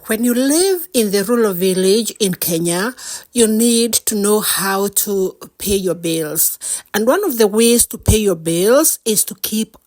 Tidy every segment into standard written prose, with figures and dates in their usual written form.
When you live in the rural village in Kenya, you need to know how to pay your bills. And one of the ways to pay your bills is to keep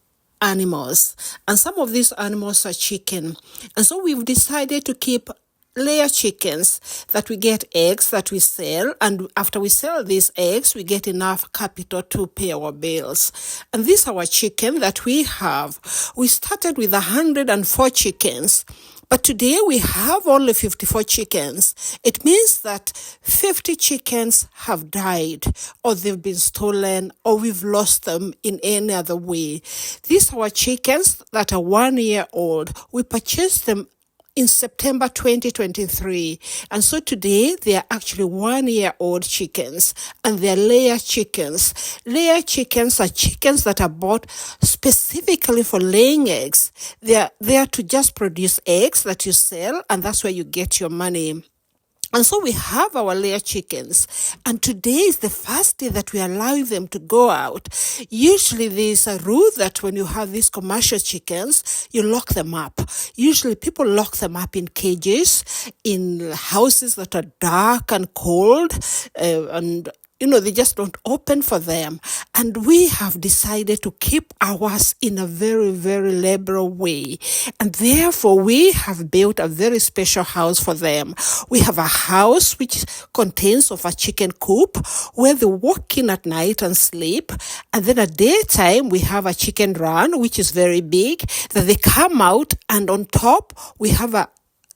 animals. And some of these animals are chicken. And so we've decided to keep layer chickens that we get eggs that we sell, and after we sell these eggs we get enough capital to pay our bills. And this our chicken that we have. We started with 104 chickens, but today we have only 54 chickens. It means that 50 chickens have died, or they've been stolen, or we've lost them in any other way. These are our chickens that are 1 year old. We purchased them in September 2023. And so today they are actually 1 year old chickens, and they're layer chickens. Layer chickens are chickens that are bought specifically for laying eggs. They're there to just produce eggs that you sell, and that's where you get your money. And so we have our layer chickens, and today is the first day that we allow them to go out. Usually there's a rule that when you have these commercial chickens, you lock them up. Usually people lock them up in cages, in houses that are dark and cold, and they just don't open for them. And we have decided to keep ours in a very, very liberal way. And therefore, we have built a very special house for them. We have a house which contains of a chicken coop where they walk in at night and sleep. And then at daytime, we have a chicken run, which is very big, that they come out, and on top, we have a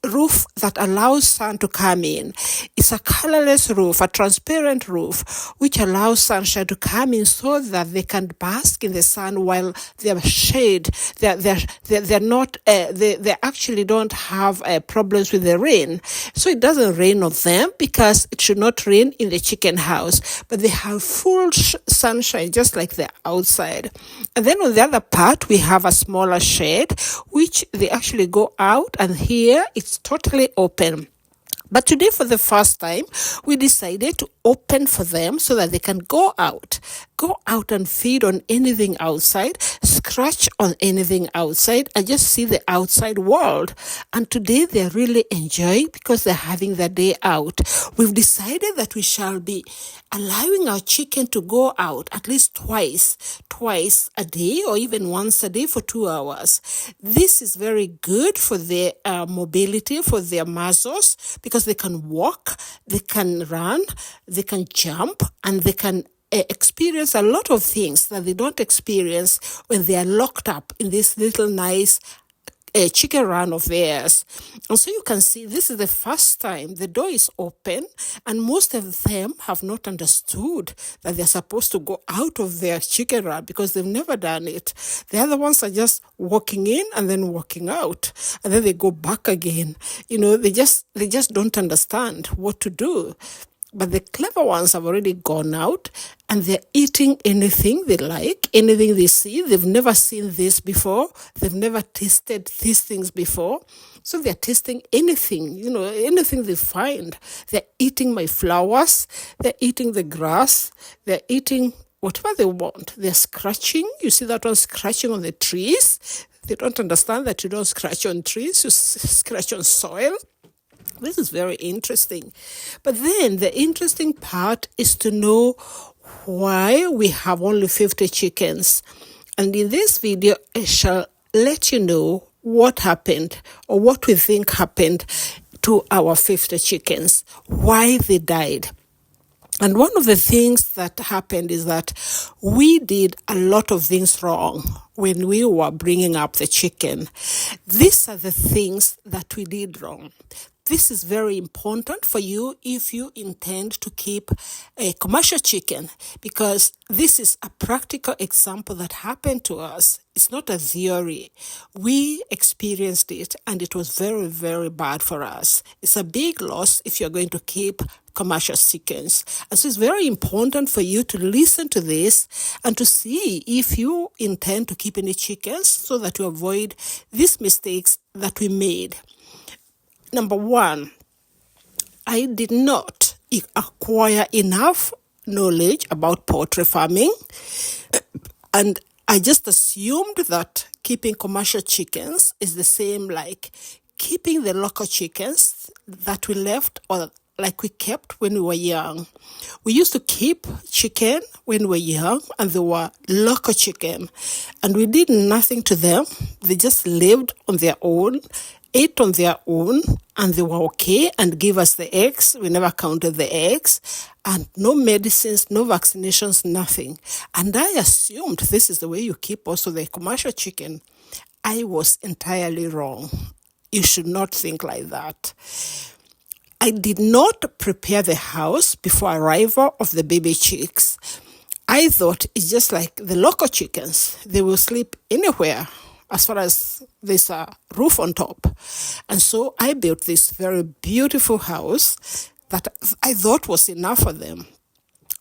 roof that allows sun to come in. It's a colorless roof, a transparent roof, which allows sunshine to come in so that they can bask in the sun while they're shade. They're not. They actually don't have problems with the rain. So it doesn't rain on them because it should not rain in the chicken house. But they have full sunshine, just like the outside. And then on the other part, we have a smaller shed, which they actually go out, and here it's totally open. But today, for the first time, we decided to open for them so that they can go out and feed on anything outside, scratch on anything outside, and just see the outside world. And today they're really enjoying because they're having their day out. We've decided that we shall be allowing our chicken to go out at least twice a day, or even once a day for 2 hours. This is very good for their mobility, for their muscles, because they can walk, they can run, they can jump, and they can experience a lot of things that they don't experience when they are locked up in this little nice chicken run of theirs. And so you can see this is the first time the door is open, and most of them have not understood that they're supposed to go out of their chicken run because they've never done it. The other ones are just walking in and then walking out, and then they go back again. They just don't understand what to do. But the clever ones have already gone out, and they're eating anything they like, anything they see. They've never seen this before. They've never tasted these things before. So they're tasting anything, anything they find. They're eating my flowers. They're eating the grass. They're eating whatever they want. They're scratching. You see that one scratching on the trees. They don't understand that you don't scratch on trees. You scratch on soil. This is very interesting. But then the interesting part is to know why we have only 50 chickens. And in this video, I shall let you know what happened, or what we think happened to our 50 chickens, why they died. And one of the things that happened is that we did a lot of things wrong when we were bringing up the chicken. These are the things that we did wrong. This is very important for you if you intend to keep a commercial chicken, because this is a practical example that happened to us. It's not a theory. We experienced it, and it was very, very bad for us. It's a big loss if you're going to keep commercial chickens. And so it's very important for you to listen to this and to see if you intend to keep any chickens so that you avoid these mistakes that we made. Number one, I did not acquire enough knowledge about poultry farming, and I just assumed that keeping commercial chickens is the same like keeping the local chickens that we left or like we kept when we were young. We used to keep chicken when we were young, and they were local chicken. And we did nothing to them. They just lived on their own, ate on their own, and they were okay and gave us the eggs. We never counted the eggs. And no medicines, no vaccinations, nothing. And I assumed this is the way you keep also the commercial chicken. I was entirely wrong. You should not think like that. I did not prepare the house before arrival of the baby chicks. I thought it's just like the local chickens. They will sleep anywhere as far as there's a roof on top. And so I built this very beautiful house that I thought was enough for them.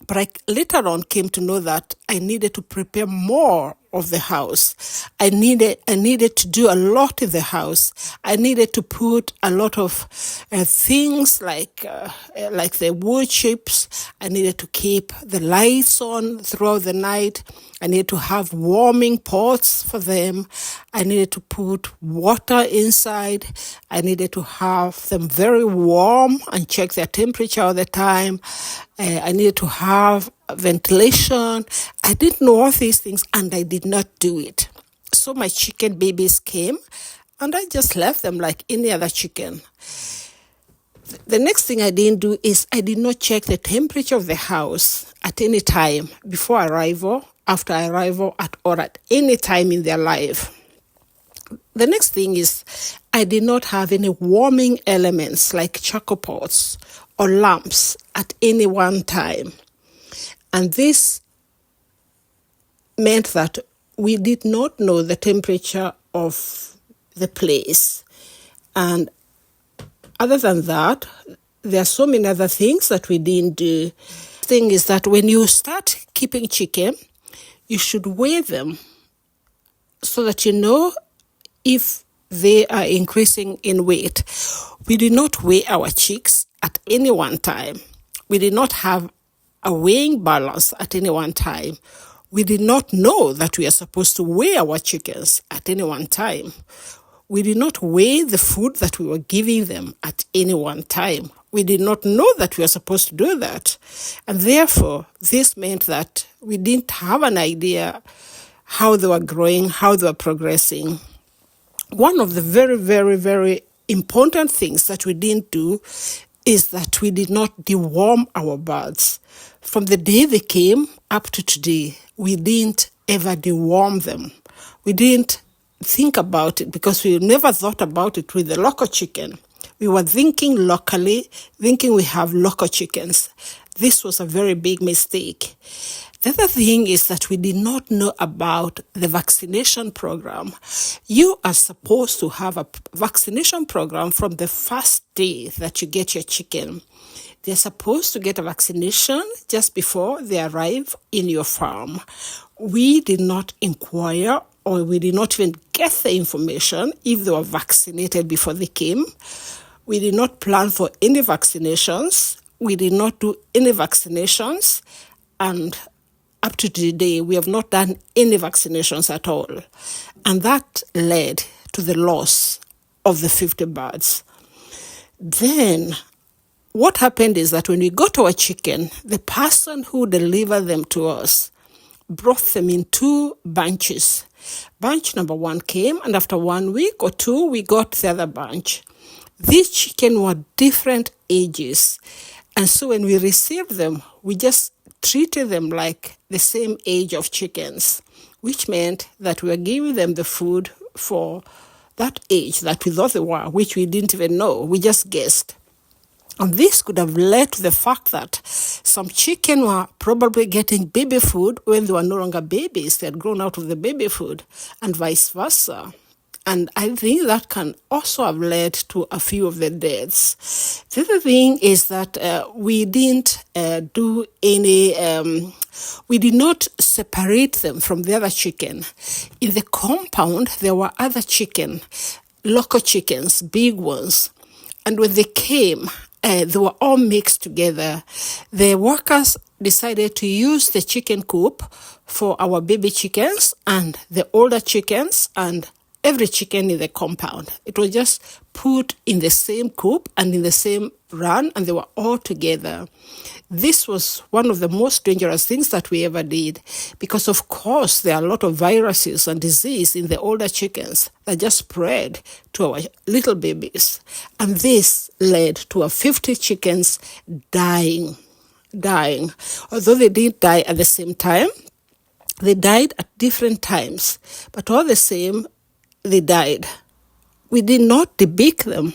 But I later on came to know that I needed to prepare more of the house. I needed to do a lot in the house. I needed to put a lot of things like the wood chips. I needed to keep the lights on throughout the night. I needed to have warming pots for them. I needed to put water inside. I needed to have them very warm and check their temperature all the time. I needed to have ventilation. I didn't know all these things, and I did not do it. So my chicken babies came, and I just left them like any other chicken. The next thing I didn't do is I did not check the temperature of the house at any time before arrival, after arrival, or at any time in their life. The next thing is I did not have any warming elements like charcoal pots or lamps at any one time. And this meant that we did not know the temperature of the place. And other than that, there are so many other things that we didn't do. The thing is that when you start keeping chicken, you should weigh them so that you know if they are increasing in weight. We did not weigh our chicks at any one time. We did not have a weighing balance at any one time. We did not know that we are supposed to weigh our chickens at any one time. We did not weigh the food that we were giving them at any one time. We did not know that we were supposed to do that. And therefore, this meant that we didn't have an idea how they were growing, how they were progressing. One of the very, very, very important things that we didn't do is that we did not deworm our birds. From the day they came up to today, we didn't ever deworm them. We didn't think about it because we never thought about it with the local chicken. We were thinking locally, thinking we have local chickens. This was a very big mistake. The other thing is that we did not know about the vaccination program. You are supposed to have a vaccination program from the first day that you get your chicken. They're supposed to get a vaccination just before they arrive in your farm. We did not inquire, or we did not even get the information if they were vaccinated before they came. We did not plan for any vaccinations. We did not do any vaccinations. And up to today, we have not done any vaccinations at all. And that led to the loss of the 50 birds. Then what happened is that when we got our chicken, the person who delivered them to us brought them in 2 bunches. Bunch number 1 came, and after 1 week or 2, we got the other bunch. These chicken were different ages. And so when we received them, we just treated them like the same age of chickens, which meant that we were giving them the food for that age that we thought they were, which we didn't even know. We just guessed. And this could have led to the fact that some chicken were probably getting baby food when they were no longer babies. They had grown out of the baby food, and vice versa. And I think that can also have led to a few of the deaths. The other thing is that we didn't do any, we did not separate them from the other chicken. In the compound, there were other chicken, local chickens, big ones. And when they came, they were all mixed together. The workers decided to use the chicken coop for our baby chickens and the older chickens, and every chicken in the compound. It was just put in the same coop and in the same run, and they were all together. This was one of the most dangerous things that we ever did, because of course there are a lot of viruses and disease in the older chickens that just spread to our little babies. And this led to our 50 chickens dying. Although they didn't die at the same time, they died at different times, but all the same, they died. We did not debeak them.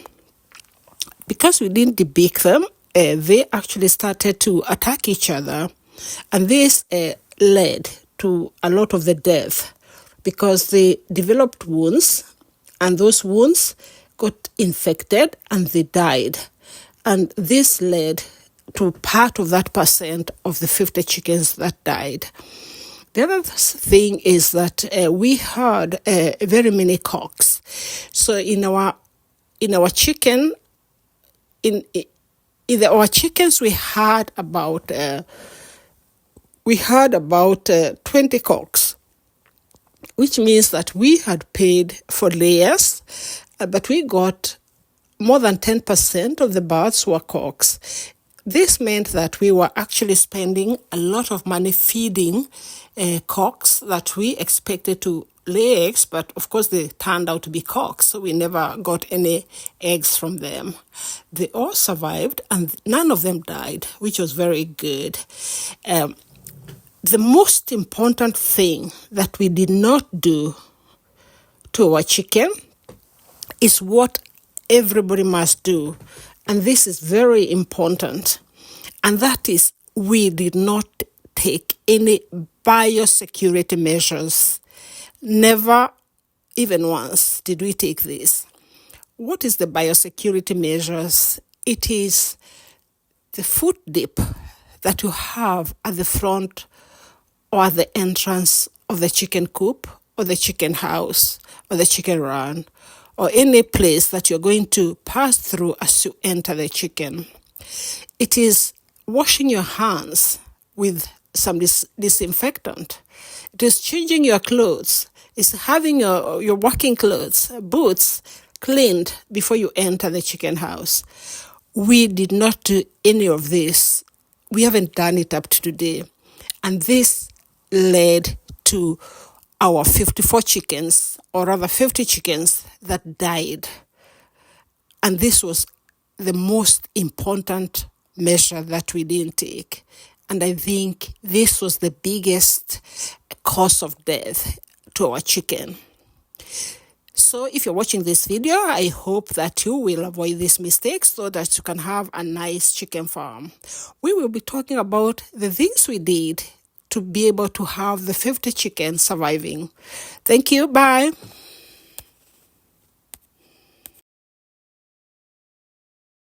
Because we didn't debeak them, they actually started to attack each other, and this led to a lot of the death, because they developed wounds, and those wounds got infected and they died. And this led to part of that percent of the 50 chickens that died. The other thing is that we had very many cocks. So in our chicken, in our chickens, we had about 20 cocks, which means that we had paid for layers, but we got more than 10% of the birds were cocks. This meant that we were actually spending a lot of money feeding cocks that we expected to lay eggs, but of course they turned out to be cocks, so we never got any eggs from them. They all survived and none of them died, which was very good. The most important thing that we did not do to our chicken is what everybody must do. And this is very important. And that is, we did not take any biosecurity measures. Never, even once, did we take this. What is the biosecurity measures? It is the food dip that you have at the front or at the entrance of the chicken coop or the chicken house or the chicken run, or any place that you're going to pass through as you enter the chicken. It is washing your hands with some disinfectant. It is changing your clothes. It's having your working clothes, boots, cleaned before you enter the chicken house. We did not do any of this. We haven't done it up to today. And this led to our 54 chickens, or rather 50 chickens, that died. And this was the most important measure that we didn't take. And I think this was the biggest cause of death to our chicken. So if you're watching this video, I hope that you will avoid these mistakes so that you can have a nice chicken farm. We will be talking about the things we did to be able to have the 50 chickens surviving. Thank you. Bye.